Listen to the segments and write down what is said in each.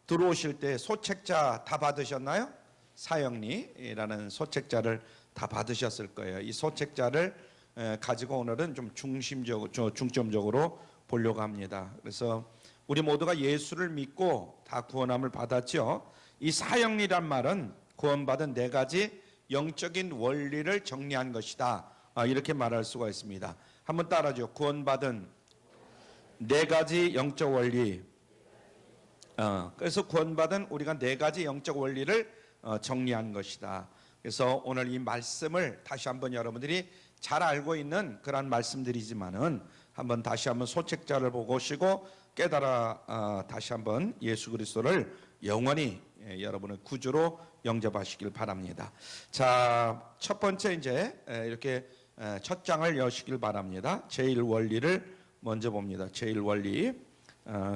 들어오실 때 소책자 다 받으셨나요? 사형리라는 소책자를 다 받으셨을 거예요. 이 소책자를 가지고 오늘은 좀 중점적으로 보려고 합니다. 그래서 우리 모두가 예수를 믿고 다 구원함을 받았죠. 이 사형리란 말은 구원받은 네 가지 영적인 원리를 정리한 것이다. 이렇게 말할 수가 있습니다. 한번 따라하죠. 구원받은 네 가지 영적 원리. 그래서 구원받은 우리가 네 가지 영적 원리를 정리한 것이다. 그래서 오늘 이 말씀을 다시 한번 여러분들이 잘 알고 있는 그런 말씀들이지만은 한번 다시 한번 소책자를 보시고 깨달아 다시 한번 예수 그리스도를 영원히 여러분의 구주로 영접하시길 바랍니다. 자, 첫 번째 이제 이렇게 첫 장을 여시길 바랍니다. 제1원리를 먼저 봅니다. 제1원리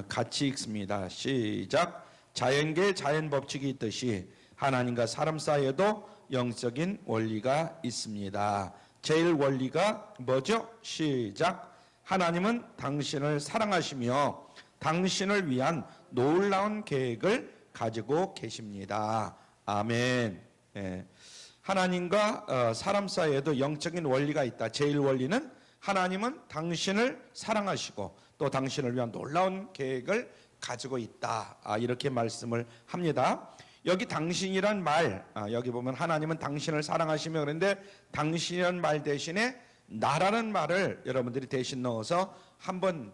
같이 읽습니다. 시작. 자연계에 자연법칙이 있듯이 하나님과 사람 사이에도 영적인 원리가 있습니다. 제1원리가 뭐죠? 시작. 하나님은 당신을 사랑하시며 당신을 위한 놀라운 계획을 가지고 계십니다. 아멘. 하나님과 사람 사이에도 영적인 원리가 있다. 제1원리는 하나님은 당신을 사랑하시고 또 당신을 위한 놀라운 계획을 가지고 있다. 이렇게 말씀을 합니다. 여기 당신이란 말, 여기 보면 하나님은 당신을 사랑하시며 그런데 당신이란 말 대신에 나라는 말을 여러분들이 대신 넣어서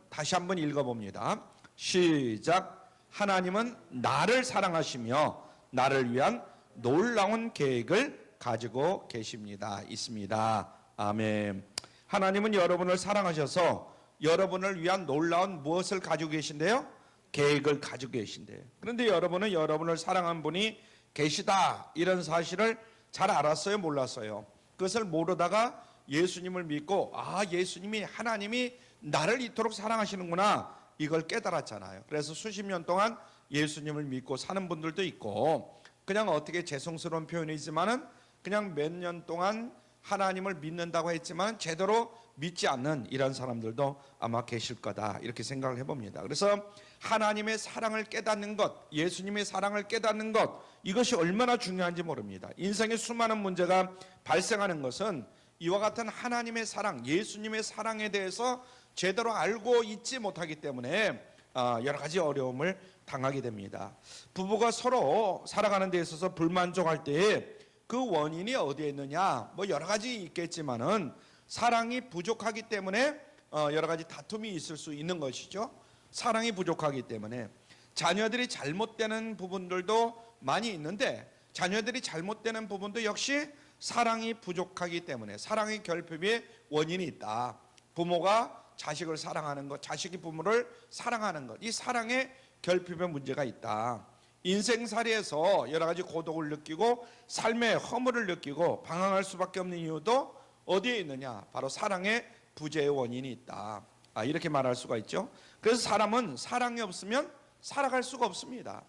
다시 한번 읽어봅니다. 시작. 하나님은 나를 사랑하시며 나를 위한 놀라운 계획을 가지고 계십니다. 있습니다. 아멘. 하나님은 여러분을 사랑하셔서 여러분을 위한 놀라운 무엇을 가지고 계신데요? 계획을 가지고 계신대요. 그런데 여러분은 여러분을 사랑한 분이 계시다 이런 사실을 잘 알았어요? 몰랐어요? 그것을 모르다가 예수님을 믿고 예수님이 하나님이 나를 이토록 사랑하시는구나 이걸 깨달았잖아요. 그래서 수십 년 동안 예수님을 믿고 사는 분들도 있고 그냥 어떻게 죄송스러운 표현이지만은 그냥 몇 년 동안 하나님을 믿는다고 했지만 제대로 믿지 않는 이런 사람들도 아마 계실 거다 이렇게 생각을 해봅니다. 그래서 하나님의 사랑을 깨닫는 것, 예수님의 사랑을 깨닫는 것, 이것이 얼마나 중요한지 모릅니다. 인생에 수많은 문제가 발생하는 것은 이와 같은 하나님의 사랑, 예수님의 사랑에 대해서 제대로 알고 있지 못하기 때문에 여러 가지 어려움을 당하게 됩니다. 부부가 서로 살아가는 데 있어서 불만족할 때에 그 원인이 어디에 있느냐, 여러 가지 있겠지만은 사랑이 부족하기 때문에 여러 가지 다툼이 있을 수 있는 것이죠. 사랑이 부족하기 때문에 자녀들이 잘못되는 부분들도 많이 있는데 자녀들이 잘못되는 부분도 역시 사랑이 부족하기 때문에 사랑의 결핍의 원인이 있다. 부모가 자식을 사랑하는 것, 자식이 부모를 사랑하는 것, 이 사랑의 결핍의 문제가 있다. 인생살이에서 여러 가지 고독을 느끼고 삶의 허물을 느끼고 방황할 수밖에 없는 이유도 어디에 있느냐? 바로 사랑의 부재의 원인이 있다. 이렇게 말할 수가 있죠. 그래서 사람은 사랑이 없으면 살아갈 수가 없습니다.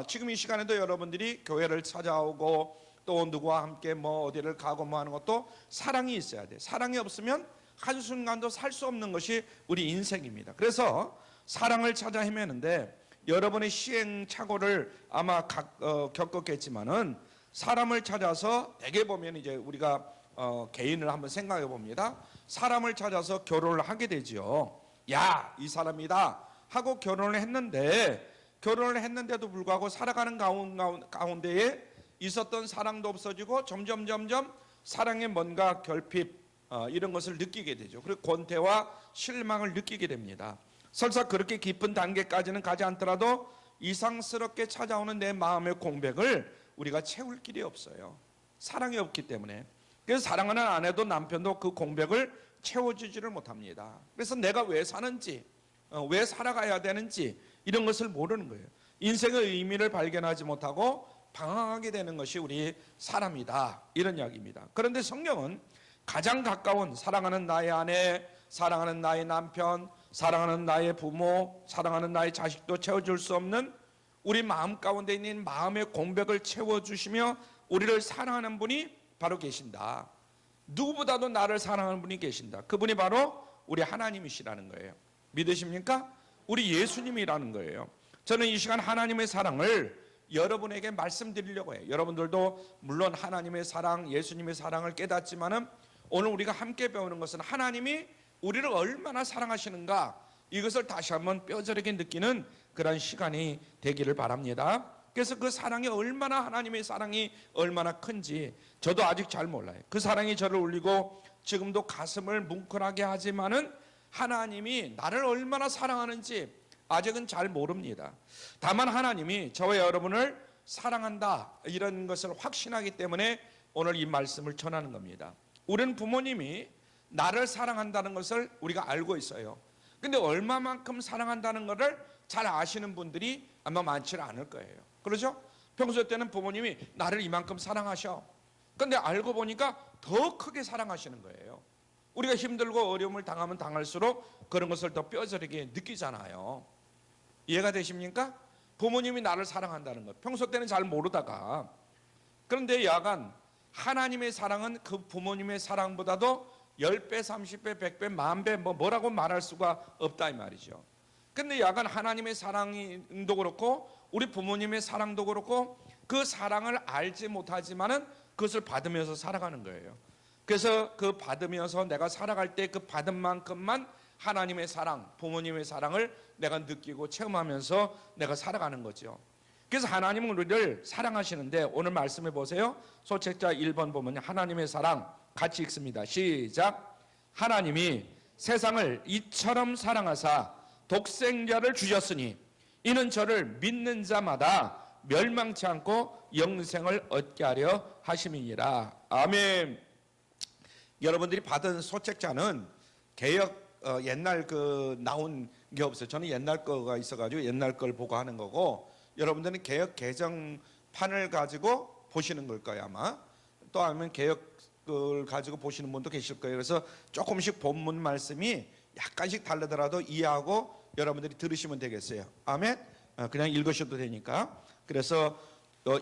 지금 이 시간에도 여러분들이 교회를 찾아오고 또 누구와 함께 어디를 가고 하는 것도 사랑이 있어야 돼. 사랑이 없으면 한순간도 살 수 없는 것이 우리 인생입니다. 그래서 사랑을 찾아 헤매는데 여러분의 시행착오를 아마 겪었겠지만은 사람을 찾아서 대개 보면 이제 우리가 개인을 한번 생각해 봅니다. 사람을 찾아서 결혼을 하게 되지요. 야, 이 사람이다 하고 결혼을 했는데도 불구하고 살아가는 가운데에 있었던 사랑도 없어지고 점점 사랑에 뭔가 결핍 이런 것을 느끼게 되죠. 그리고 권태와 실망을 느끼게 됩니다. 설사 그렇게 깊은 단계까지는 가지 않더라도 이상스럽게 찾아오는 내 마음의 공백을 우리가 채울 길이 없어요. 사랑이 없기 때문에. 그래서 사랑하는 아내도 남편도 그 공백을 채워주지를 못합니다. 그래서 내가 왜 사는지, 왜 살아가야 되는지 이런 것을 모르는 거예요. 인생의 의미를 발견하지 못하고 방황하게 되는 것이 우리 사람이다 이런 이야기입니다. 그런데 성경은 가장 가까운 사랑하는 나의 아내, 사랑하는 나의 남편, 사랑하는 나의 부모, 사랑하는 나의 자식도 채워줄 수 없는 우리 마음 가운데 있는 마음의 공백을 채워주시며 우리를 사랑하는 분이 바로 계신다. 누구보다도 나를 사랑하는 분이 계신다. 그분이 바로 우리 하나님이시라는 거예요. 믿으십니까? 우리 예수님이라는 거예요. 저는 이 시간 하나님의 사랑을 여러분에게 말씀드리려고 해요. 여러분들도 물론 하나님의 사랑, 예수님의 사랑을 깨닫지만은 오늘 우리가 함께 배우는 것은 하나님이 우리를 얼마나 사랑하시는가, 이것을 다시 한번 뼈저리게 느끼는 그런 시간이 되기를 바랍니다. 그래서 그 사랑이 얼마나, 하나님의 사랑이 얼마나 큰지 저도 아직 잘 몰라요. 그 사랑이 저를 울리고 지금도 가슴을 뭉클하게 하지만은 하나님이 나를 얼마나 사랑하는지 아직은 잘 모릅니다. 다만 하나님이 저와 여러분을 사랑한다, 이런 것을 확신하기 때문에 오늘 이 말씀을 전하는 겁니다. 우리는 부모님이 나를 사랑한다는 것을 우리가 알고 있어요. 근데 얼마만큼 사랑한다는 것을 잘 아시는 분들이 아마 많지는 않을 거예요. 그렇죠? 평소 때는 부모님이 나를 이만큼 사랑하셔. 근데 알고 보니까 더 크게 사랑하시는 거예요. 우리가 힘들고 어려움을 당하면 당할수록 그런 것을 더 뼈저리게 느끼잖아요. 이해가 되십니까? 부모님이 나를 사랑한다는 것, 평소 때는 잘 모르다가, 그런데 야간 하나님의 사랑은 그 부모님의 사랑보다도 10배, 30배, 100배, 만배, 뭐라고 말할 수가 없다 이 말이죠. 근데 야간 하나님의 사랑도 그렇고 우리 부모님의 사랑도 그렇고 그 사랑을 알지 못하지만은 그것을 받으면서 살아가는 거예요. 그래서 그 받으면서 내가 살아갈 때 그 받은 만큼만 하나님의 사랑, 부모님의 사랑을 내가 느끼고 체험하면서 내가 살아가는 거죠. 그래서 하나님은 우리를 사랑하시는데, 오늘 말씀해 보세요. 소책자 1번 보면 하나님의 사랑 같이 읽습니다. 시작. 하나님이 세상을 이처럼 사랑하사 독생자를 주셨으니 이는 저를 믿는 자마다 멸망치 않고 영생을 얻게 하려 하심이니라. 아멘. 여러분들이 받은 소책자는 개역 옛날 나온 게 없어요. 저는 옛날 거가 있어가지고 옛날 걸 보고 하는 거고, 여러분들은 개역 개정판을 가지고 보시는 걸 거예요 아마. 또 아니면 개역을 가지고 보시는 분도 계실 거예요. 그래서 조금씩 본문 말씀이 약간씩 다르더라도 이해하고 여러분들이 들으시면 되겠어요. 아멘. 그냥 읽으셔도 되니까. 그래서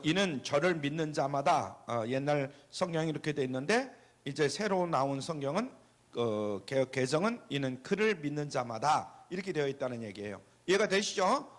이는 저를 믿는 자마다, 옛날 성경이 이렇게 돼 있는데 이제 새로 나온 성경은 개역 개정은 이는 그를 믿는 자마다 이렇게 되어 있다는 얘기예요. 이해가 되시죠?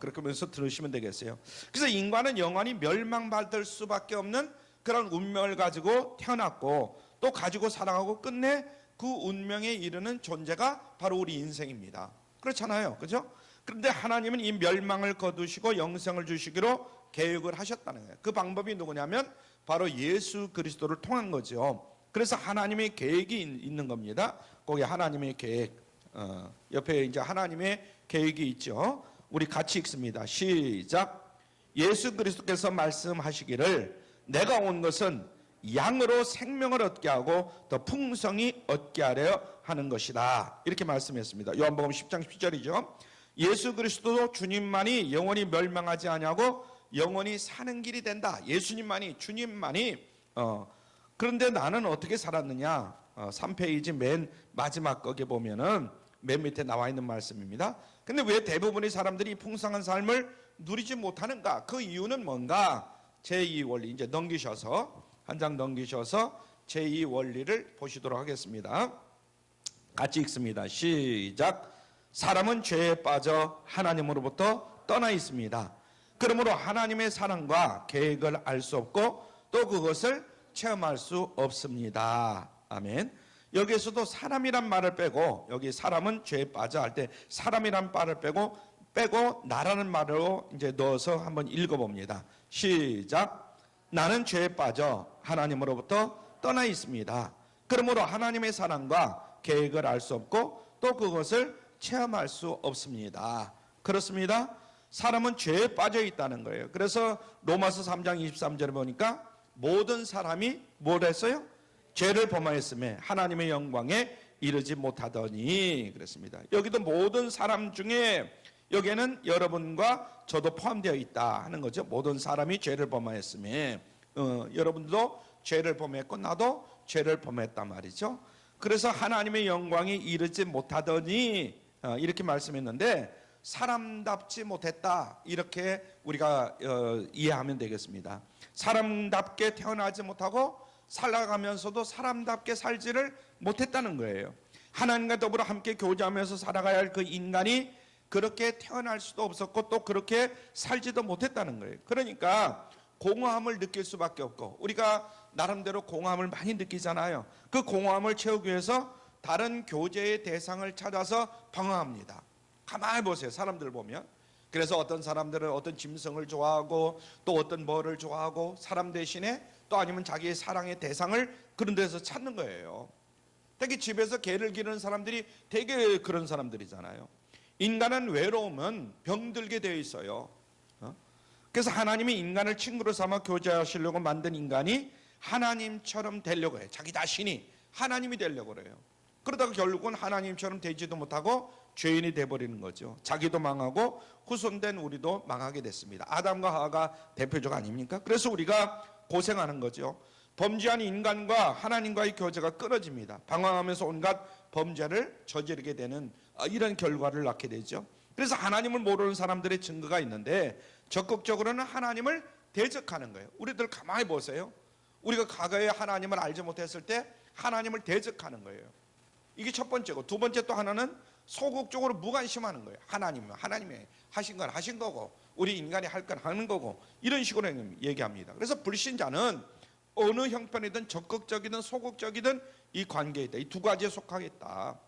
그렇게 하면서 들으시면 되겠어요. 그래서 인간은 영원히 멸망받을 수밖에 없는 그런 운명을 가지고 태어났고 또 가지고 살아가고 끝내 그 운명에 이르는 존재가 바로 우리 인생입니다. 그렇잖아요. 그죠? 그런데 하나님은 이 멸망을 거두시고 영생을 주시기로 계획을 하셨다는 거예요. 그 방법이 누구냐면 바로 예수 그리스도를 통한 거죠. 그래서 하나님의 계획이 있는 겁니다. 거기 하나님의 계획, 옆에 이제 하나님의 계획이 있죠. 우리 같이 읽습니다. 시작. 예수 그리스도께서 말씀하시기를 내가 온 것은 양으로 생명을 얻게 하고 더 풍성히 얻게 하려 하는 것이다. 이렇게 말씀했습니다. 요한복음 10장 10절이죠. 예수 그리스도도 주님만이 영원히 멸망하지 아니하고 영원히 사는 길이 된다. 예수님만이, 주님만이. 그런데 나는 어떻게 살았느냐? 3페이지 맨 마지막 거기에 보면은 맨 밑에 나와 있는 말씀입니다. 근데 왜 대부분의 사람들이 풍성한 삶을 누리지 못하는가? 그 이유는 뭔가? 제2 원리 이제 넘기셔서 한 장 넘기셔서 제2 원리를 보시도록 하겠습니다. 같이 읽습니다. 시작. 사람은 죄에 빠져 하나님으로부터 떠나 있습니다. 그러므로 하나님의 사랑과 계획을 알 수 없고 또 그것을 체험할 수 없습니다. 아멘. 여기에서도 사람이란 말을 빼고, 여기 사람은 죄에 빠져 할 때 사람이란 말을 빼고 나라는 말로 이제 넣어서 한번 읽어봅니다. 시작. 나는 죄에 빠져 하나님으로부터 떠나 있습니다. 그러므로 하나님의 사랑과 계획을 알 수 없고 또 그것을 체험할 수 없습니다. 그렇습니다. 사람은 죄에 빠져 있다는 거예요. 그래서 로마서 3장 23절에 보니까 모든 사람이 뭘 했어요? 죄를 범하였음에 하나님의 영광에 이르지 못하더니 그랬습니다. 여기도 모든 사람 중에 여기에는 여러분과 저도 포함되어 있다 하는 거죠. 모든 사람이 죄를 범하였음에 여러분도 죄를 범했고 나도 죄를 범했단 말이죠. 그래서 하나님의 영광에 이르지 못하더니 이렇게 말씀했는데 사람답지 못했다 이렇게 우리가 이해하면 되겠습니다. 사람답게 태어나지 못하고 살아가면서도 사람답게 살지를 못했다는 거예요. 하나님과 더불어 함께 교제하면서 살아가야 할 그 인간이 그렇게 태어날 수도 없었고 또 그렇게 살지도 못했다는 거예요. 그러니까 공허함을 느낄 수밖에 없고, 우리가 나름대로 공허함을 많이 느끼잖아요. 그 공허함을 채우기 위해서 다른 교제의 대상을 찾아서 방황합니다. 가만히 보세요. 사람들 보면. 그래서 어떤 사람들은 어떤 짐승을 좋아하고 또 어떤 뭐를 좋아하고, 사람 대신에 또 아니면 자기의 사랑의 대상을 그런 데서 찾는 거예요. 특히 집에서 개를 기르는 사람들이 되게 그런 사람들이잖아요. 인간은 외로우면 병들게 되어 있어요. 그래서 하나님이 인간을 친구로 삼아 교제하시려고 만든 인간이 하나님처럼 되려고 해요. 자기 자신이 하나님이 되려고 그래요. 그러다가 결국은 하나님처럼 되지도 못하고 죄인이 돼버리는 거죠. 자기도 망하고 후손된 우리도 망하게 됐습니다. 아담과 하와가 대표적 아닙니까? 그래서 우리가 고생하는 거죠. 범죄한 인간과 하나님과의 교제가 끊어집니다. 방황하면서 온갖 범죄를 저지르게 되는 이런 결과를 낳게 되죠. 그래서 하나님을 모르는 사람들의 증거가 있는데, 적극적으로는 하나님을 대적하는 거예요. 우리들 가만히 보세요. 우리가 과거에 하나님을 알지 못했을 때 하나님을 대적하는 거예요. 이게 첫 번째고, 두 번째 또 하나는 소극적으로 무관심하는 거예요. 하나님이 하신 건 하신 거고, 우리 인간이 할 건 하는 거고, 이런 식으로 얘기합니다. 그래서 불신자는 어느 형편이든 적극적이든 소극적이든 이 관계에 있다. 이 두 가지에 속하겠다.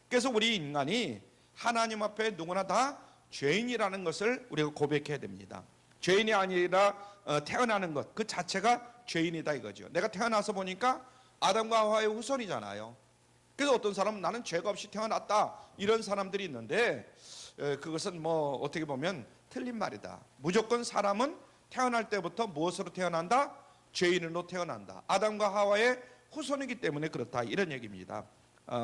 그래서 우리 인간이 하나님 앞에 누구나 다 죄인이라는 것을 우리가 고백해야 됩니다. 죄인이 아니라 태어나는 것 그 자체가 죄인이다 이거죠. 내가 태어나서 보니까 아담과 하와의 후손이잖아요. 그래서 어떤 사람은 나는 죄가 없이 태어났다, 이런 사람들이 있는데, 그것은 뭐 어떻게 보면 틀린 말이다. 무조건 사람은 태어날 때부터 무엇으로 태어난다? 죄인으로 태어난다. 아담과 하와의 후손이기 때문에 그렇다, 이런 얘기입니다.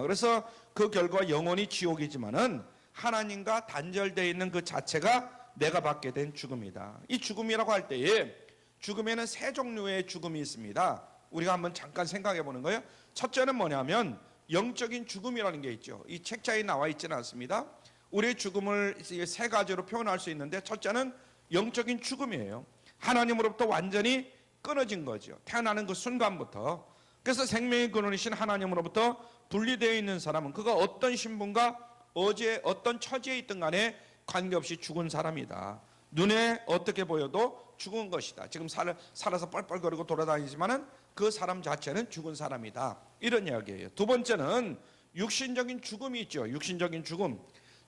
그래서 그 결과 영원히 지옥이지만은 하나님과 단절되어 있는 그 자체가 내가 받게 된 죽음이다. 이 죽음이라고 할 때에 죽음에는 세 종류의 죽음이 있습니다. 우리가 한번 잠깐 생각해 보는 거예요. 첫째는 뭐냐면 영적인 죽음이라는 게 있죠. 이 책자에 나와 있지는 않습니다. 우리의 죽음을 세 가지로 표현할 수 있는데, 첫째는 영적인 죽음이에요. 하나님으로부터 완전히 끊어진 거죠. 태어나는 그 순간부터. 그래서 생명의 근원이신 하나님으로부터 분리되어 있는 사람은 그가 어떤 신분과 어제 어떤 처지에 있든 간에 관계없이 죽은 사람이다. 눈에 어떻게 보여도 죽은 것이다. 지금 살아서 뻘뻘거리고 돌아다니지만은 그 사람 자체는 죽은 사람이다, 이런 이야기예요. 두 번째는 육신적인 죽음이 있죠. 육신적인 죽음.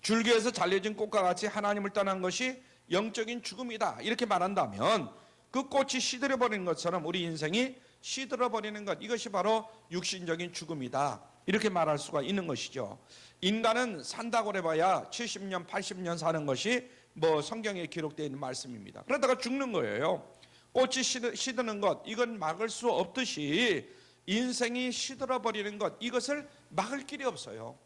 줄기에서 잘려진 꽃과 같이 하나님을 떠난 것이 영적인 죽음이다, 이렇게 말한다면 그 꽃이 시들어버리는 것처럼 우리 인생이 시들어버리는 것, 이것이 바로 육신적인 죽음이다, 이렇게 말할 수가 있는 것이죠. 인간은 산다고 해봐야 70년 80년 사는 것이 뭐 성경에 기록되어 있는 말씀입니다. 그러다가 죽는 거예요. 꽃이 시드는 것, 이건 막을 수 없듯이 인생이 시들어버리는 것, 이것을 막을 길이 없어요.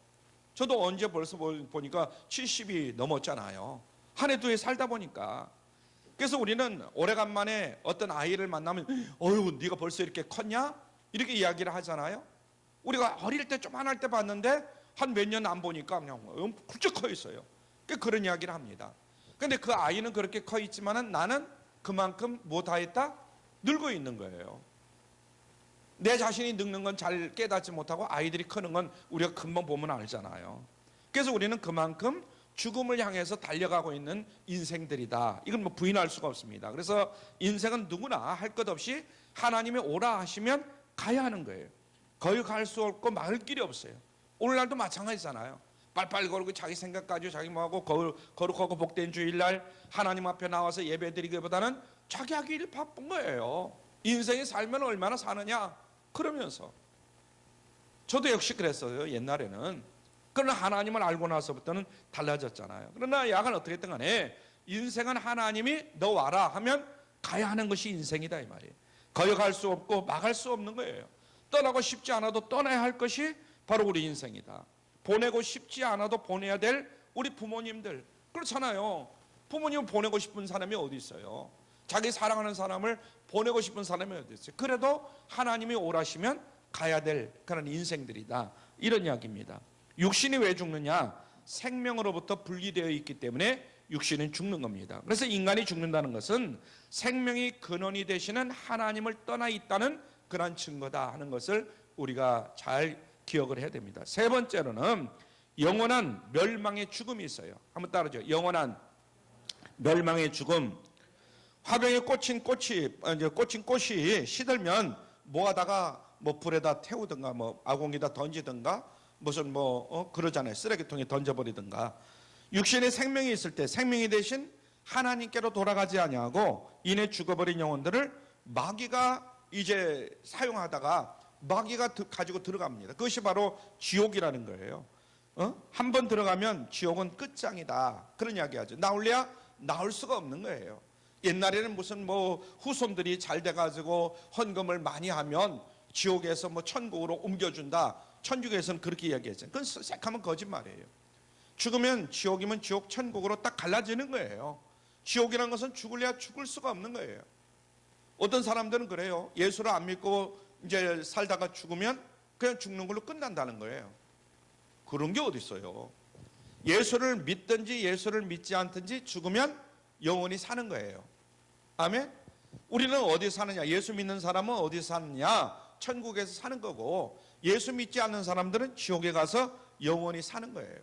저도 언제 벌써 보니까 70이 넘었잖아요. 한 해 두 해 살다 보니까. 그래서 우리는 오래간만에 어떤 아이를 만나면 어휴 네가 벌써 이렇게 컸냐? 이렇게 이야기를 하잖아요. 우리가 어릴 때 조만할 때 봤는데 한 몇 년 안 보니까 그냥 훌쩍 커 있어요. 그런 이야기를 합니다. 근데 그 아이는 그렇게 커 있지만은 나는 그만큼 뭐 다 했다? 늙어 있는 거예요. 내 자신이 늙는 건 잘 깨닫지 못하고 아이들이 크는 건 우리가 금방 보면 알잖아요. 그래서 우리는 그만큼 죽음을 향해서 달려가고 있는 인생들이다. 이건 뭐 부인할 수가 없습니다. 그래서 인생은 누구나 할 것 없이 하나님이 오라 하시면 가야 하는 거예요. 거기 갈 수 없고 막을 길이 없어요. 오늘날도 마찬가지잖아요. 빨빨 걸고 자기 생각 가지고 자기 뭐하고 거룩하고 복된 주일날 하나님 앞에 나와서 예배드리기보다는 자기 하기 일 바쁜 거예요. 인생이 살면 얼마나 사느냐 그러면서. 저도 역시 그랬어요, 옛날에는. 그러나 하나님을 알고 나서부터는 달라졌잖아요. 그러나 약간 어떻게 됐든 간에 인생은 하나님이 너 와라 하면 가야 하는 것이 인생이다, 이 말이에요. 거역할 수 없고 막을 수 없는 거예요. 떠나고 싶지 않아도 떠나야 할 것이 바로 우리 인생이다. 보내고 싶지 않아도 보내야 될 우리 부모님들, 그렇잖아요. 부모님을 보내고 싶은 사람이 어디 있어요? 자기 사랑하는 사람을 보내고 싶은 사람이 어디 있어요? 그래도 하나님이 오라시면 가야 될 그런 인생들이다, 이런 이야기입니다. 육신이 왜 죽느냐? 생명으로부터 분리되어 있기 때문에 육신은 죽는 겁니다. 그래서 인간이 죽는다는 것은 생명이 근원이 되시는 하나님을 떠나 있다는 그런 증거다 하는 것을 우리가 잘 기억을 해야 됩니다. 세 번째로는 영원한 멸망의 죽음이 있어요. 한번 따라줘. 영원한 멸망의 죽음. 화병에 꽂힌 꽃이 시들면 뭐하다가 뭐 불에다 태우든가 뭐 아궁이다 던지든가 무슨 그러잖아요. 쓰레기통에 던져버리든가. 육신의 생명이 있을 때 생명이 대신 하나님께로 돌아가지 아니하고 이내 죽어버린 영혼들을 마귀가 이제 사용하다가 마귀가 가지고 들어갑니다. 그것이 바로 지옥이라는 거예요. 한 번 들어가면 지옥은 끝장이다. 그런 이야기하죠. 나올래야 나올 수가 없는 거예요. 옛날에는 무슨 후손들이 잘 돼가지고 헌금을 많이 하면 지옥에서 천국으로 옮겨준다. 천주교에서는 그렇게 이야기했어요. 그건 새카만 거짓말이에요. 죽으면 지옥이면 지옥, 천국으로 딱 갈라지는 거예요. 지옥이라는 것은 죽을래야 죽을 수가 없는 거예요. 어떤 사람들은 그래요. 예수를 안 믿고 이제 살다가 죽으면 그냥 죽는 걸로 끝난다는 거예요. 그런 게 어디 있어요. 예수를 믿든지 예수를 믿지 않든지 죽으면 영원히 사는 거예요. 아멘. 우리는 어디 사느냐? 예수 믿는 사람은 어디 사느냐? 천국에서 사는 거고, 예수 믿지 않는 사람들은 지옥에 가서 영원히 사는 거예요.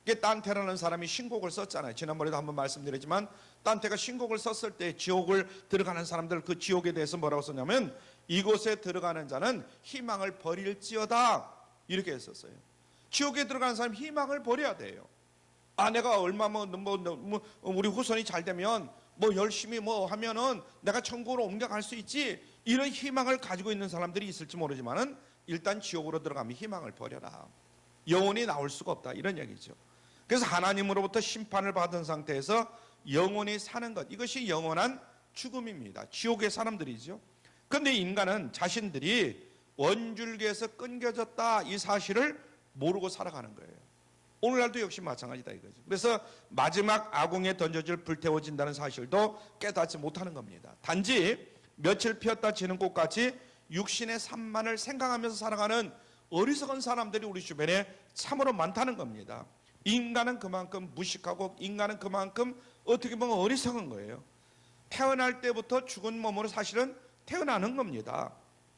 이게 딴테라는 사람이 신곡을 썼잖아요. 지난번에도 한번 말씀드렸지만 딴테가 신곡을 썼을 때 지옥을 들어가는 사람들, 그 지옥에 대해서 뭐라고 썼냐면 이곳에 들어가는 자는 희망을 버릴지어다, 이렇게 했었어요. 지옥에 들어가는 사람은 희망을 버려야 돼요. 내가 얼마면 우리 후손이 잘 되면 열심히 하면은 내가 천국으로 옮겨갈 수 있지, 이런 희망을 가지고 있는 사람들이 있을지 모르지만은 일단 지옥으로 들어가면 희망을 버려라. 영원히 나올 수가 없다, 이런 얘기죠. 그래서 하나님으로부터 심판을 받은 상태에서 영원히 사는 것, 이것이 영원한 죽음입니다. 지옥의 사람들이죠. 그런데 인간은 자신들이 원줄기에서 끊겨졌다, 이 사실을 모르고 살아가는 거예요. 오늘날도 역시 마찬가지다 이거죠. 그래서 마지막 아궁에 던져질 불태워진다는 사실도 깨닫지 못하는 겁니다. 단지 며칠 피었다 지는 꽃같이 육신의 산만을 생각하면서 살아가는 어리석은 사람들이 우리 주변에 참으로 많다는 겁니다. 인간은 그만큼 무식하고 인간은 그만큼 어떻게 보면 어리석은 거예요. 태어날 때부터 죽은 몸으로 사실은 태어나는 겁니다.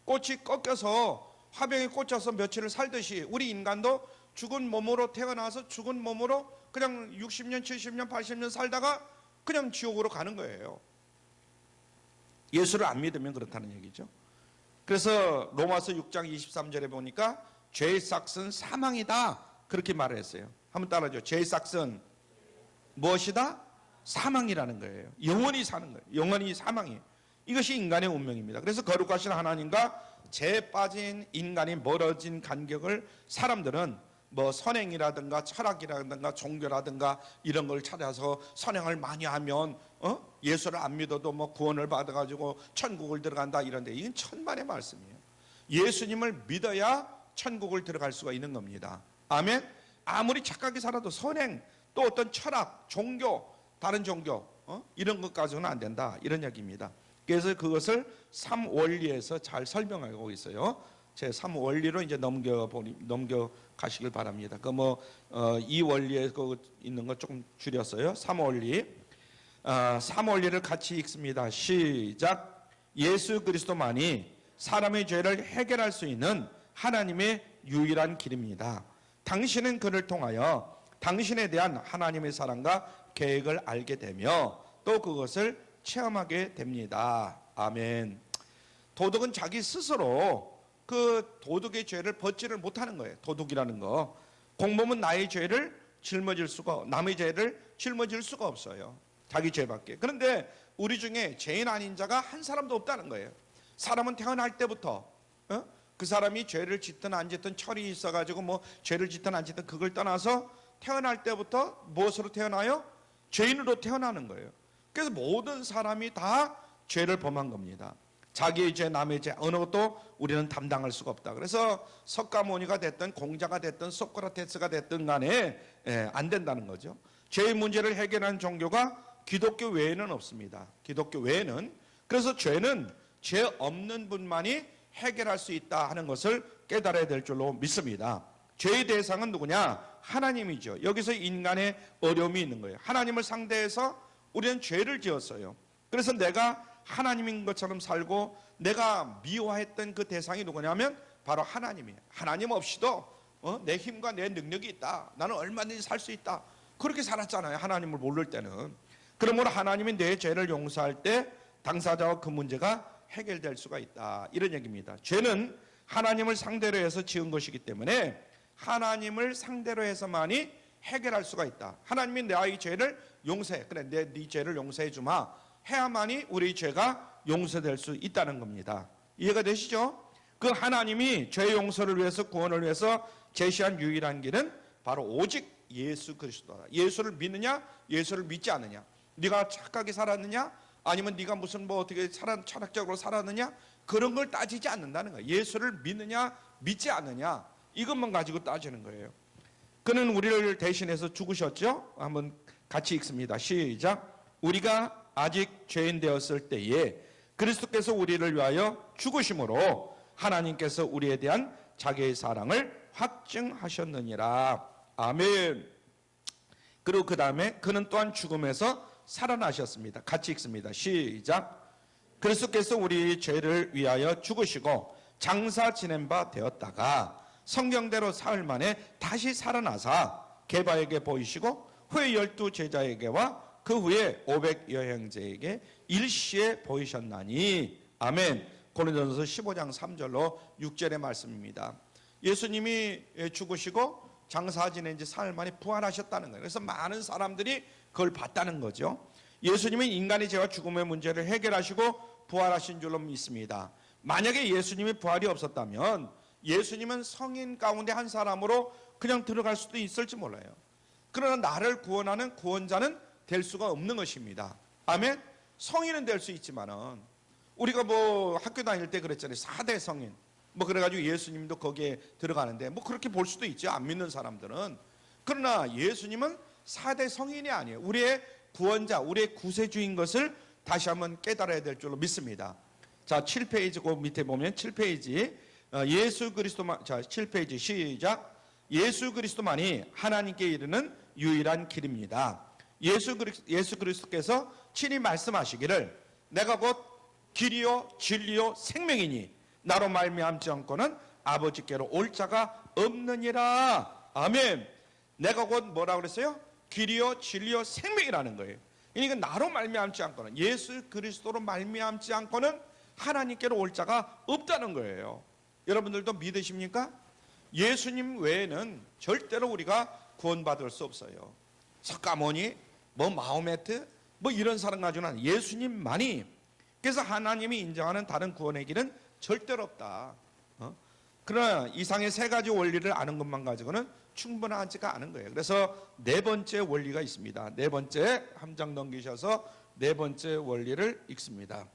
꽃이 꺾여서 화병에 꽂혀서 며칠을 살듯이 우리 인간도 죽은 몸으로 태어나서 죽은 몸으로 그냥 60년, 70년, 80년 살다가 그냥 지옥으로 가는 거예요. 예수를 안 믿으면 그렇다는 얘기죠. 그래서 로마서 6장 23절에 보니까 죄의 삭은 사망이다, 그렇게 말을 했어요. 한번 따라하죠. 죄의 삭은 무엇이다? 사망이라는 거예요. 영원히 사는 거예요. 영원히 사망이에요. 이것이 인간의 운명입니다. 그래서 거룩하신 하나님과 죄에 빠진 인간이 멀어진 간격을 사람들은 선행이라든가 철학이라든가 종교라든가 이런 걸 찾아서 선행을 많이 하면 예수를 안 믿어도 구원을 받아가지고 천국을 들어간다, 이런데 이건 천만의 말씀이에요. 예수님을 믿어야 천국을 들어갈 수가 있는 겁니다. 아멘. 아무리 착하게 살아도 선행, 또 어떤 철학, 종교, 다른 종교 이런 것까지는 안 된다, 이런 얘기입니다. 그래서 그것을 3원리에서 잘 설명하고 있어요. 제 3원리로 이제 넘겨가시길 바랍니다. 이 원리에 있는 거 조금 줄였어요. 3원리. 3원리를 같이 읽습니다. 시작. 예수 그리스도만이 사람의 죄를 해결할 수 있는 하나님의 유일한 길입니다. 당신은 그를 통하여 당신에 대한 하나님의 사랑과 계획을 알게 되며 또 그것을 체험하게 됩니다. 아멘. 도덕은 자기 스스로 그 도덕의 죄를 벗지를 못하는 거예요. 도덕이라는 거. 공범은 나의 죄를 짊어질 수가, 남의 죄를 짊어질 수가 없어요. 자기 죄밖에. 그런데 우리 중에 죄인 아닌 자가 한 사람도 없다는 거예요. 사람은 태어날 때부터 그 사람이 죄를 짓든 안 짓든 철이 있어가지고 죄를 짓든 안 짓든 그걸 떠나서 태어날 때부터 무엇으로 태어나요? 죄인으로 태어나는 거예요. 그래서 모든 사람이 다 죄를 범한 겁니다. 자기의 죄, 남의 죄, 어느 것도 우리는 담당할 수가 없다. 그래서 석가모니가 됐든 공자가 됐든 소크라테스가 됐든 간에 안 된다는 거죠. 죄의 문제를 해결하는 종교가 기독교 외에는 없습니다. 기독교 외에는. 그래서 죄는 죄 없는 분만이 해결할 수 있다 하는 것을 깨달아야 될 줄로 믿습니다. 죄의 대상은 누구냐? 하나님이죠. 여기서 인간의 어려움이 있는 거예요. 하나님을 상대해서 우리는 죄를 지었어요. 그래서 내가 하나님인 것처럼 살고 내가 미워했던 그 대상이 누구냐면 바로 하나님이에요. 하나님 없이도 내 힘과 내 능력이 있다. 나는 얼마든지 살 수 있다. 그렇게 살았잖아요. 하나님을 모를 때는. 그러므로 하나님이 내 죄를 용서할 때 당사자와 그 문제가 해결될 수가 있다. 이런 얘기입니다. 죄는 하나님을 상대로 해서 지은 것이기 때문에 하나님을 상대로 해서만이 해결할 수가 있다. 하나님이 나의 죄를 용서해. 그래, 네 죄를 용서해 주마. 해야만이 우리 죄가 용서될 수 있다는 겁니다. 이해가 되시죠? 그 하나님이 죄 용서를 위해서, 구원을 위해서 제시한 유일한 길은 바로 오직 예수 그리스도다. 예수를 믿느냐, 예수를 믿지 않느냐. 네가 착하게 살았느냐, 아니면 네가 무슨 어떻게 철학적으로 살았느냐, 그런 걸 따지지 않는다는 거예요. 예수를 믿느냐, 믿지 않느냐, 이것만 가지고 따지는 거예요. 그는 우리를 대신해서 죽으셨죠? 한번 같이 읽습니다. 시작. 우리가 아직 죄인 되었을 때에 그리스도께서 우리를 위하여 죽으심으로 하나님께서 우리에 대한 자기의 사랑을 확증하셨느니라. 아멘. 그리고 그 다음에 그는 또한 죽음에서 살아나셨습니다. 같이 읽습니다. 시작. 그리스도께서 우리 죄를 위하여 죽으시고 장사 지낸 바 되었다가 성경대로 사흘 만에 다시 살아나사 게바에게 보이시고 후에 12 제자에게와 그 후에 500 여행자에게 일시에 보이셨나니. 아멘. 고린도전서 15장 3절로 6절의 말씀입니다. 예수님이 죽으시고 장사 지낸 지 사흘 만에 부활하셨다는 거예요. 그래서 많은 사람들이 그걸 봤다는 거죠. 예수님은 인간의 죄와 죽음의 문제를 해결하시고 부활하신 줄로 믿습니다. 만약에 예수님이 부활이 없었다면 예수님은 성인 가운데 한 사람으로 그냥 들어갈 수도 있을지 몰라요. 그러나 나를 구원하는 구원자는 될 수가 없는 것입니다. 아멘. 성인은 될 수 있지만은 우리가 학교 다닐 때 그랬잖아요. 4대 성인. 그래가지고 예수님도 거기에 들어가는데 그렇게 볼 수도 있죠. 안 믿는 사람들은. 그러나 예수님은 4대 성인이 아니에요. 우리의 구원자, 우리의 구세주인 것을 다시 한번 깨달아야 될 줄로 믿습니다. 자, 7페이지 그 밑에 보면 7페이지 예수 그리스도만, 자 7페이지 시작. 예수 그리스도만이 하나님께 이르는 유일한 길입니다. 예수 그리스도께서 친히 말씀하시기를 내가 곧 길이요 진리요 생명이니 나로 말미암지 않고는 아버지께로 올 자가 없느니라. 아멘. 내가 곧 뭐라고 그랬어요? 길이요 진리요 생명이라는 거예요. 그러니까 나로 말미암지 않고는, 예수 그리스도로 말미암지 않고는 하나님께로 올 자가 없다는 거예요. 여러분들도 믿으십니까? 예수님 외에는 절대로 우리가 구원받을 수 없어요. 석가모니, 마호메트, 이런 사람 가지고는 예수님만이. 그래서 하나님이 인정하는 다른 구원의 길은 절대로 없다. 그러나 이상의 세 가지 원리를 아는 것만 가지고는 충분하지가 않은 거예요. 그래서 네 번째 원리가 있습니다. 네 번째, 한 장 넘기셔서 네 번째 원리를 읽습니다.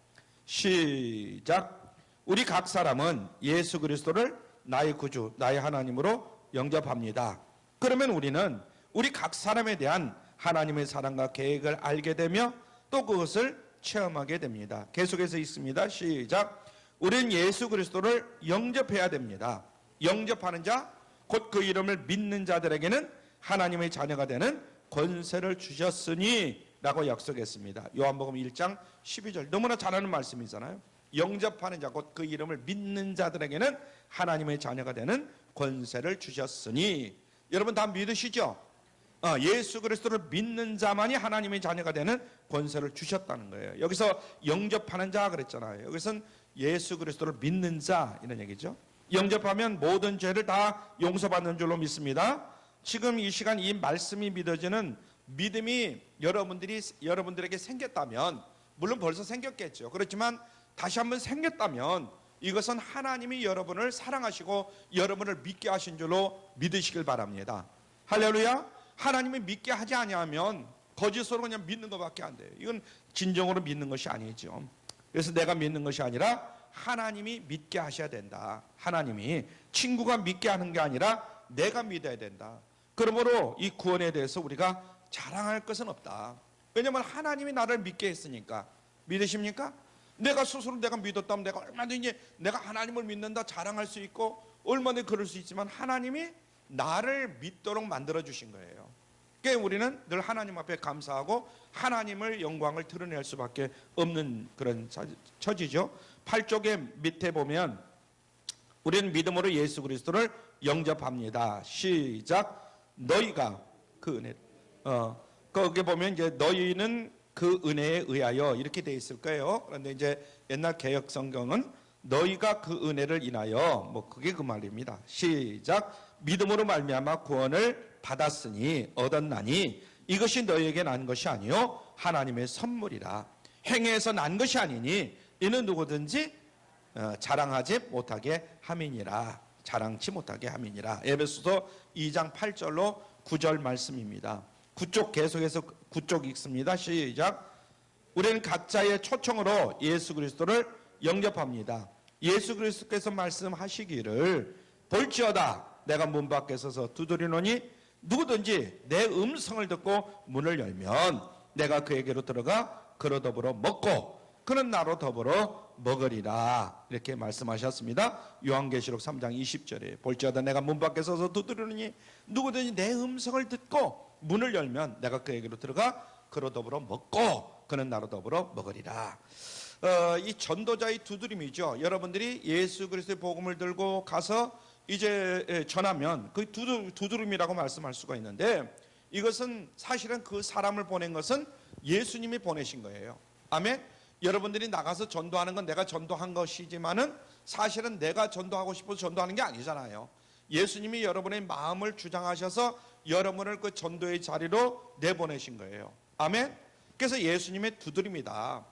시작. 우리 각 사람은 예수 그리스도를 나의 구주, 나의 하나님으로 영접합니다. 그러면 우리는 우리 각 사람에 대한 하나님의 사랑과 계획을 알게 되며 또 그것을 체험하게 됩니다. 계속해서 읽습니다. 시작. 우리는 예수 그리스도를 영접해야 됩니다. 영접하는 자, 곧 그 이름을 믿는 자들에게는 하나님의 자녀가 되는 권세를 주셨으니 라고 약속했습니다. 요한복음 1장 12절. 너무나 잘 아는 말씀이잖아요. 영접하는 자, 곧 그 이름을 믿는 자들에게는 하나님의 자녀가 되는 권세를 주셨으니. 여러분 다 믿으시죠? 예수 그리스도를 믿는 자만이 하나님의 자녀가 되는 권세를 주셨다는 거예요. 여기서 영접하는 자 그랬잖아요. 여기서는 예수 그리스도를 믿는 자 이런 얘기죠. 영접하면 모든 죄를 다 용서받는 줄로 믿습니다. 지금 이 시간 이 말씀이 믿어지는 믿음이 여러분들에게 생겼다면, 물론 벌써 생겼겠죠. 그렇지만 다시 한번 생겼다면 이것은 하나님이 여러분을 사랑하시고 여러분을 믿게 하신 줄로 믿으시길 바랍니다. 할렐루야. 하나님이 믿게 하지 아니하면 거짓으로 그냥 믿는 것밖에 안 돼요. 이건 진정으로 믿는 것이 아니죠. 그래서 내가 믿는 것이 아니라 하나님이 믿게 하셔야 된다. 하나님이, 친구가 믿게 하는 게 아니라 내가 믿어야 된다. 그러므로 이 구원에 대해서 우리가 자랑할 것은 없다. 왜냐하면 하나님이 나를 믿게 했으니까. 믿으십니까? 내가 스스로 내가 믿었다면 내가 얼마든지 내가 하나님을 믿는다 자랑할 수 있고 얼마든지 그럴 수 있지만 하나님이 나를 믿도록 만들어 주신 거예요. 그러니까 우리는 늘 하나님 앞에 감사하고 하나님을 영광을 드러낼 수밖에 없는 그런 처지죠. 8쪽의 밑에 보면 우리는 믿음으로 예수 그리스도를 영접합니다. 시작. 너희가 그 은혜. 거기에 보면 이제 너희는 그 은혜에 의하여 이렇게 돼 있을 거예요. 그런데 이제 옛날 개역 성경은 너희가 그 은혜를 인하여 뭐 그게 그 말입니다. 시작. 믿음으로 말미암아 구원을 받았으니 얻었나니 이것이 너희에게 난 것이 아니요 하나님의 선물이라. 행위에서 난 것이 아니니 이는 누구든지 자랑하지 못하게 함이니라. 자랑치 못하게 함이니라. 에베소서 2장 8절로 9절 말씀입니다. 9쪽 계속해서 9쪽 읽습니다. 시작. 우리는 각자의 초청으로 예수 그리스도를 영접합니다. 예수 그리스도께서 말씀하시기를 볼지어다 내가 문 밖에 서서 두드리노니 누구든지 내 음성을 듣고 문을 열면 내가 그에게로 들어가 그로 더불어 먹고 그는 나로 더불어 먹으리라. 이렇게 말씀하셨습니다. 요한계시록 3장 20절에 볼지어다 내가 문 밖에 서서 두드리노니 누구든지 내 음성을 듣고 문을 열면 내가 그에게로 들어가 그로 더불어 먹고 그는 나로 더불어 먹으리라. 이 전도자의 두드림이죠. 여러분들이 예수 그리스도의 복음을 들고 가서 이제 전하면 그 두드림이라고 말씀할 수가 있는데 이것은 사실은 그 사람을 보낸 것은 예수님이 보내신 거예요. 아멘. 여러분들이 나가서 전도하는 건 내가 전도한 것이지만은 사실은 내가 전도하고 싶어서 전도하는 게 아니잖아요. 예수님이 여러분의 마음을 주장하셔서 여러분을 그 전도의 자리로 내보내신 거예요. 아멘. 그래서 예수님의 두드림이다.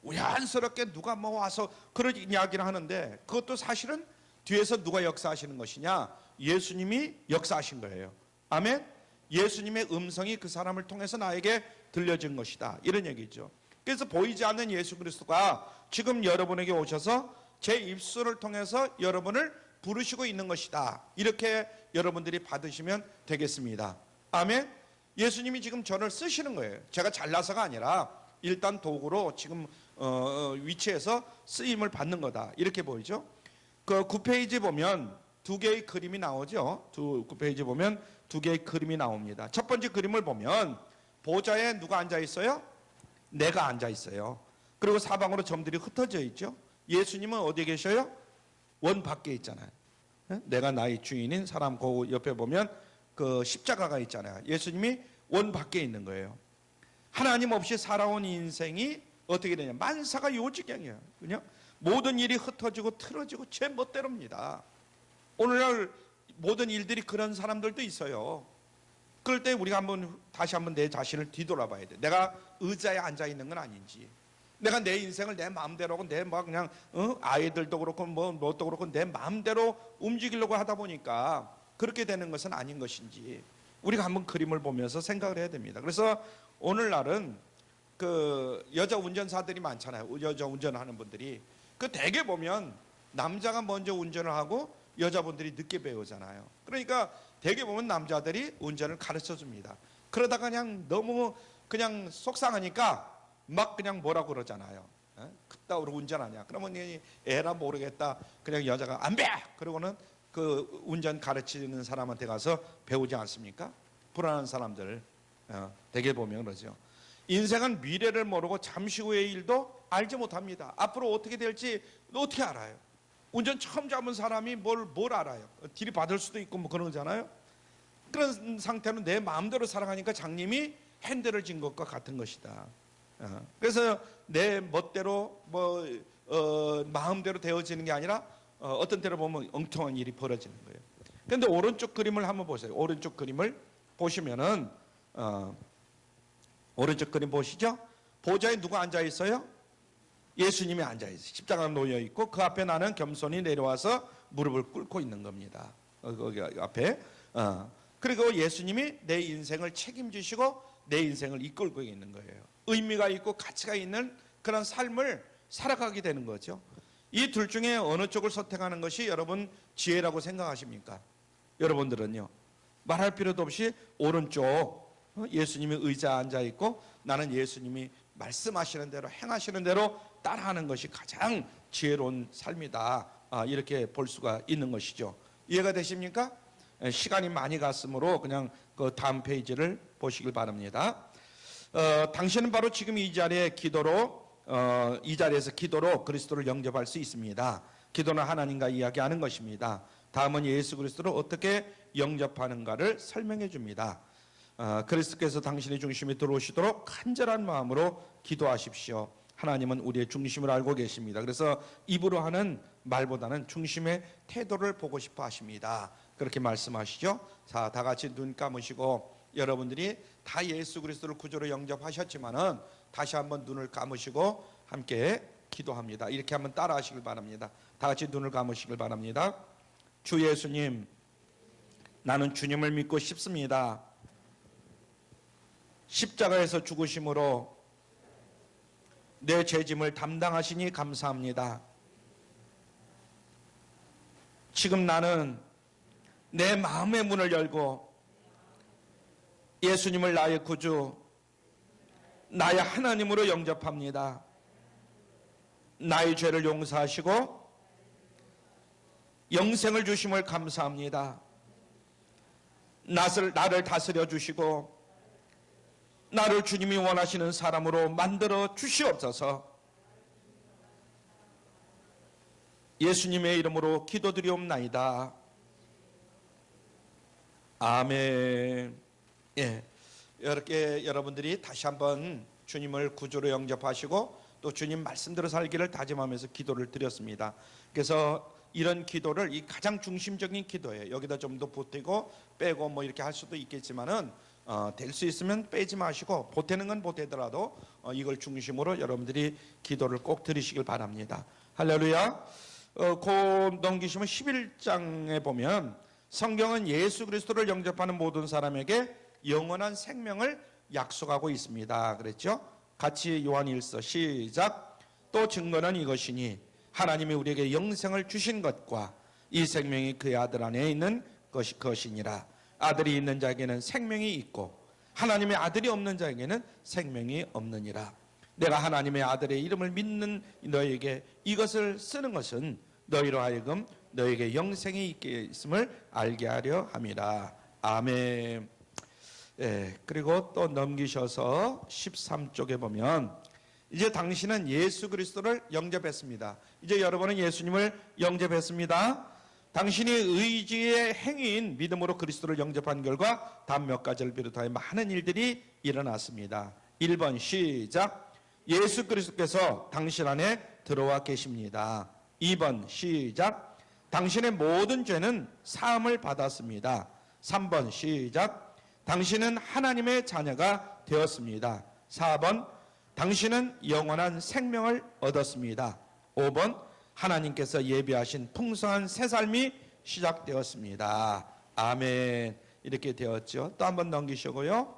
우연스럽게 누가 뭐 와서 그런 이야기를 하는데 그것도 사실은 뒤에서 누가 역사하시는 것이냐? 예수님이 역사하신 거예요. 아멘. 예수님의 음성이 그 사람을 통해서 나에게 들려진 것이다. 이런 얘기죠. 그래서 보이지 않는 예수 그리스도가 지금 여러분에게 오셔서 제 입술을 통해서 여러분을 부르시고 있는 것이다. 이렇게 여러분들이 받으시면 되겠습니다. 아멘. 예수님이 지금 저를 쓰시는 거예요. 제가 잘나서가 아니라 일단 도구로 지금 위치에서 쓰임을 받는 거다. 이렇게 보이죠. 그 9페이지 보면 두 개의 그림이 나오죠. 9페이지 보면 두 개의 그림이 나옵니다. 첫 번째 그림을 보면 보좌에 누가 앉아 있어요? 내가 앉아 있어요. 그리고 사방으로 점들이 흩어져 있죠. 예수님은 어디에 계셔요? 원 밖에 있잖아요. 내가 나의 주인인 사람 그 옆에 보면 그 십자가가 있잖아요. 예수님이 원 밖에 있는 거예요. 하나님 없이 살아온 인생이 어떻게 되냐? 만사가 요지경이에요. 그냥 모든 일이 흩어지고 틀어지고 제 멋대로입니다. 오늘날 모든 일들이 그런 사람들도 있어요. 그럴 때 우리가 다시 한번 내 자신을 뒤돌아봐야 돼. 내가 의자에 앉아 있는 건 아닌지, 내가 내 인생을 내 마음대로 하고 내 막 그냥 아이들도 그렇고 뭐도 그렇고 내 마음대로 움직이려고 하다 보니까 그렇게 되는 것은 아닌 것인지 우리가 한번 그림을 보면서 생각을 해야 됩니다. 그래서 오늘날은 그 여자 운전사들이 많잖아요. 여자 운전하는 분들이 그 대개 보면 남자가 먼저 운전을 하고 여자분들이 늦게 배우잖아요. 그러니까 대개 보면 남자들이 운전을 가르쳐 줍니다. 그러다가 그냥 너무 그냥 속상하니까 막 그냥 뭐라고 그러잖아요. 그따위로 운전하냐? 그러면 에라 모르겠다. 그냥 여자가 안 배! 그러고는 그 운전 가르치는 사람한테 가서 배우지 않습니까? 불안한 사람들 대개 보면 그러죠. 인생은 미래를 모르고 잠시 후의 일도 알지 못합니다. 앞으로 어떻게 될지 어떻게 알아요? 운전 처음 잡은 사람이 뭘 알아요? 들이받을 수도 있고 뭐 그런 거잖아요. 그런 상태는 내 마음대로 살아가니까 장님이 핸들을 쥔 것과 같은 것이다. 그래서 내 멋대로 마음대로 되어지는 게 아니라 어떤 때로 보면 엉뚱한 일이 벌어지는 거예요. 그런데 오른쪽 그림을 한번 보세요. 오른쪽 그림을 보시면은 오른쪽 그림 보시죠? 보좌에 누가 앉아 있어요? 예수님이 앉아 있어요. 십자가가 놓여 있고 그 앞에 나는 겸손히 내려와서 무릎을 꿇고 있는 겁니다. 거기 앞에. 그리고 예수님이 내 인생을 책임지시고 내 인생을 이끌고 있는 거예요. 의미가 있고 가치가 있는 그런 삶을 살아가게 되는 거죠. 이 둘 중에 어느 쪽을 선택하는 것이 여러분 지혜라고 생각하십니까? 여러분들은요. 말할 필요도 없이 오른쪽 예수님이 의자에 앉아 있고 나는 예수님이 말씀하시는 대로 행하시는 대로 따라하는 것이 가장 지혜로운 삶이다. 이렇게 볼 수가 있는 것이죠. 이해가 되십니까? 시간이 많이 갔으므로 그냥 그 다음 페이지를 보시길 바랍니다. 당신은 바로 지금 이 자리에서 기도로 그리스도를 영접할 수 있습니다. 기도는 하나님과 이야기하는 것입니다. 다음은 예수 그리스도를 어떻게 영접하는가를 설명해 줍니다. 그리스도께서 당신의 중심에 들어오시도록 간절한 마음으로 기도하십시오. 하나님은 우리의 중심을 알고 계십니다. 그래서 입으로 하는 말보다는 중심의 태도를 보고 싶어 하십니다. 그렇게 말씀하시죠. 자, 다 같이 눈 감으시고, 여러분들이 다 예수 그리스도를 구주로 영접하셨지만은 다시 한번 눈을 감으시고 함께 기도합니다. 이렇게 한번 따라 하시길 바랍니다. 다 같이 눈을 감으시길 바랍니다. 주 예수님, 나는 주님을 믿고 싶습니다. 십자가에서 죽으심으로 내 죄짐을 담당하시니 감사합니다. 지금 나는 내 마음의 문을 열고 예수님을 나의 구주, 나의 하나님으로 영접합니다. 나의 죄를 용서하시고 영생을 주심을 감사합니다. 나를 다스려 주시고 나를 주님이 원하시는 사람으로 만들어 주시옵소서. 예수님의 이름으로 기도드리옵나이다. 아멘. 예, 이렇게 여러분들이 다시 한번 주님을 구주로 영접하시고 또 주님 말씀대로 살기를 다짐하면서 기도를 드렸습니다. 그래서 이런 기도를 이 가장 중심적인 기도예요. 여기다 좀 더 보태고 빼고 뭐 이렇게 할 수도 있겠지만은 될 수 있으면 빼지 마시고 보태는 건 보태더라도 이걸 중심으로 여러분들이 기도를 꼭 드리시길 바랍니다. 할렐루야. 곧 넘기시면 11장에 보면 성경은 예수 그리스도를 영접하는 모든 사람에게 영원한 생명을 약속하고 있습니다. 그랬죠? 같이 요한일서 시작. 또 증거는 이것이니 하나님이 우리에게 영생을 주신 것과 이 생명이 그의 아들 안에 있는 것이니라. 아들이 있는 자에게는 생명이 있고 하나님의 아들이 없는 자에게는 생명이 없느니라. 내가 하나님의 아들의 이름을 믿는 너에게 이것을 쓰는 것은 너희로 하여금 너에게 영생이 있게 있음을 알게 하려 함이라. 아멘. 예, 그리고 또 넘기셔서 13쪽에 보면 이제 당신은 예수 그리스도를 영접했습니다. 이제 여러분은 예수님을 영접했습니다. 당신이 의지의 행위인 믿음으로 그리스도를 영접한 결과 다음 몇 가지를 비롯하여 많은 일들이 일어났습니다. 1번 시작. 예수 그리스도께서 당신 안에 들어와 계십니다. 2번 시작. 당신의 모든 죄는 사함을 받았습니다. 3번 시작. 당신은 하나님의 자녀가 되었습니다. 4번 당신은 영원한 생명을 얻었습니다. 5번 하나님께서 예비하신 풍성한 새 삶이 시작되었습니다. 아멘. 이렇게 되었죠. 또 한번 넘기시고요.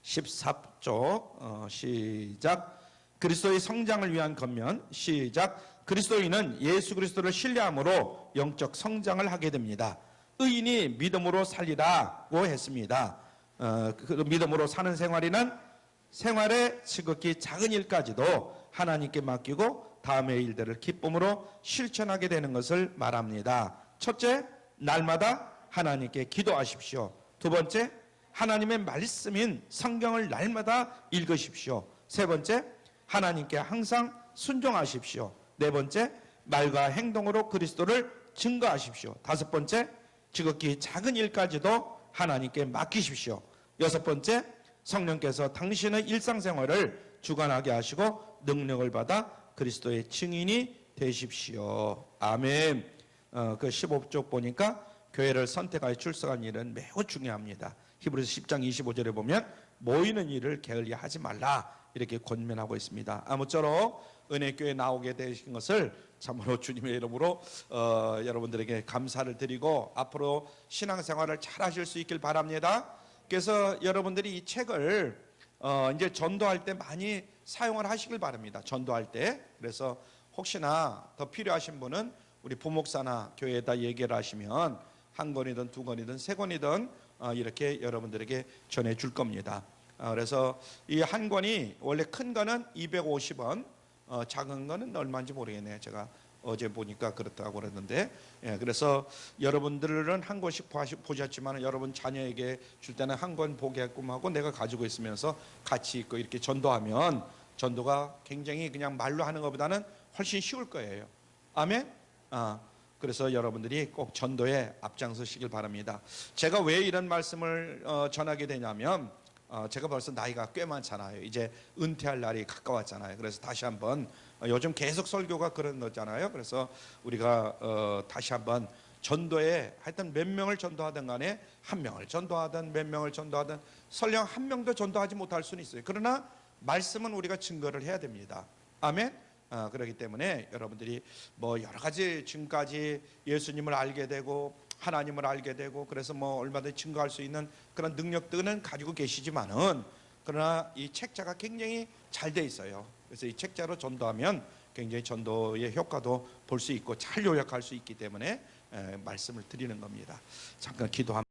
14쪽 시작. 그리스도의 성장을 위한 겉면 시작. 그리스도인은 예수 그리스도를 신뢰함으로 영적 성장을 하게 됩니다. 의인이 믿음으로 살리라고 했습니다. 그 믿음으로 사는 생활이는 생활의 지극히 작은 일까지도 하나님께 맡기고 다음의 일들을 기쁨으로 실천하게 되는 것을 말합니다. 첫째, 날마다 하나님께 기도하십시오. 두 번째, 하나님의 말씀인 성경을 날마다 읽으십시오. 세 번째, 하나님께 항상 순종하십시오. 네 번째, 말과 행동으로 그리스도를 증거하십시오. 다섯 번째, 지극히 작은 일까지도 하나님께 맡기십시오. 여섯 번째, 성령께서 당신의 일상생활을 주관하게 하시고 능력을 받아 그리스도의 증인이 되십시오. 아멘. 그 15쪽 보니까 교회를 선택하여 출석한 일은 매우 중요합니다. 히브리서 10장 25절에 보면 모이는 일을 게을리 하지 말라 이렇게 권면하고 있습니다. 아무쪼록 은혜교회에 나오게 되신 것을 참으로 주님의 이름으로 여러분들에게 감사를 드리고 앞으로 신앙생활을 잘 하실 수 있길 바랍니다. 그래서 여러분들이 이 책을 이제 전도할 때 많이 사용을 하시길 바랍니다. 전도할 때. 그래서 혹시나 더 필요하신 분은 우리 부목사나 교회에다 얘기를 하시면 한 권이든 두 권이든 세 권이든 이렇게 여러분들에게 전해줄 겁니다. 그래서 이 한 권이 원래 큰 거는 250원, 작은 거는 얼마인지 모르겠네요. 제가 어제 보니까 그렇다고 그랬는데, 예, 그래서 여러분들은 한 권씩 보셨지만 여러분 자녀에게 줄 때는 한 권 보게끔 하고 내가 가지고 있으면서 같이 있고 이렇게 전도하면 전도가 굉장히 그냥 말로 하는 것보다는 훨씬 쉬울 거예요. 아멘. 그래서 여러분들이 꼭 전도에 앞장서시길 바랍니다. 제가 왜 이런 말씀을 전하게 되냐면 제가 벌써 나이가 꽤 많잖아요. 이제 은퇴할 날이 가까웠잖아요. 그래서 다시 한번 요즘 계속 설교가 그런 거잖아요. 그래서 우리가 다시 한번 전도에 하여튼 몇 명을 전도하든 간에 한 명을 전도하든 몇 명을 전도하든 설령 한 명도 전도하지 못할 수는 있어요. 그러나 말씀은 우리가 증거를 해야 됩니다. 아멘. 그렇기 때문에 여러분들이 뭐 여러 가지 지금까지 예수님을 알게 되고 하나님을 알게 되고 그래서 뭐 얼마든지 증거할 수 있는 그런 능력들은 가지고 계시지만은 그러나 이 책자가 굉장히 잘 돼 있어요. 그래서 이 책자로 전도하면 굉장히 전도의 효과도 볼 수 있고 잘 요약할 수 있기 때문에 말씀을 드리는 겁니다. 잠깐 기도합니다.